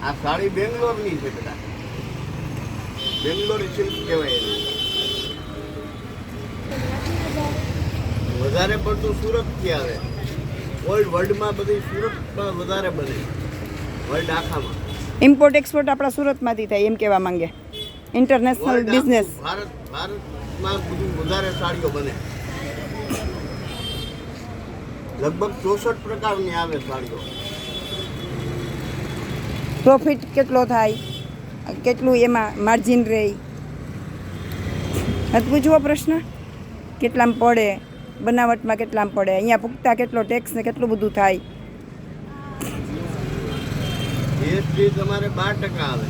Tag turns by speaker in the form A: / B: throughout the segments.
A: આ સાડી બેંગ્લોરની છે બેટા, બેંગ્લોરી સિલ્ક કહેવાય એને. વધારે પડતું સુરતથી આવે. ઓલ વર્લ્ડમાં બધી સુરતમાં વધારે બને, વર્લ્ડ આખામાં.
B: ઇમ્પોર્ટ એક્સપોર્ટ આપણા સુરતમાંથી થાય એમ કહેવા માંગે. International
A: world
B: business.
A: આખું ભારતમાં બધું વધારે સાડીઓ બને. લગભગ 64 પ્રકારની આવે સાડીઓ.
B: પ્રોફિટ કેટલો થાય, કેટલું એમાં માર્જિન રહે, નથી પૂછવો પ્રશ્ન? કેટલામાં પડે, બનાવટમાં કેટલામાં પડે, અહીંયા પૂગતા કેટલો ટેક્સ ને કેટલું બધું થાય.
A: જીએસટી તમારે 12% આવે.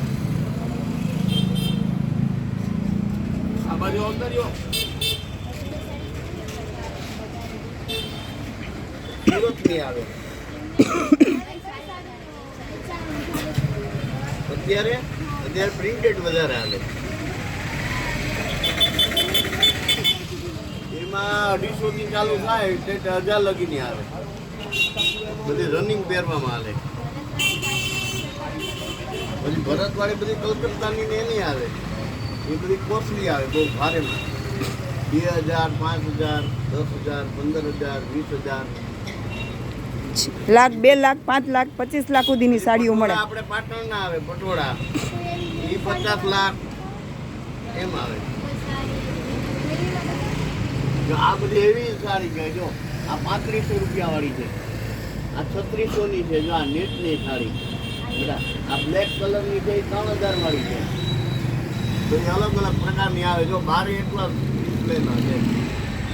A: આ બાજુ આવતા રહ્યો. સુરતની આવે. અત્યારે પ્રિન્ટેડ વધારે આવે. એમાં 250 થી ચાલુ થાય તે 1000 લગીની આવે. બધી રનિંગ પહેરવામાં આવે. પછી ભરતવાળી બધી કલકત્તાની ને એની આવે. એ બધી કોસ્ટલી આવે, બહુ ભારેમાં. 2000, 5000, 10,000, 15,000, 20,000.
B: લાખ, 2 લાખ, 5 લાખ, 25 લાખ સુધીની સાડીઓ મળે.
A: આપણે પાટણના આવે પટોળા, એ 50 લાખ એમ આવે. જો આ બધી એવી સાડી છે, જો આ 3500 રૂપિયા વાળી છે, આ 3600 છે. જો આ નેટની સાડી બધા, આ બ્લેક કલરની છે, એ 3000 વાળી છે. તો એ અલગ અલગ પ્રકારની આવે. જો બારે એટલા ડિસ્પ્લેમાં છે.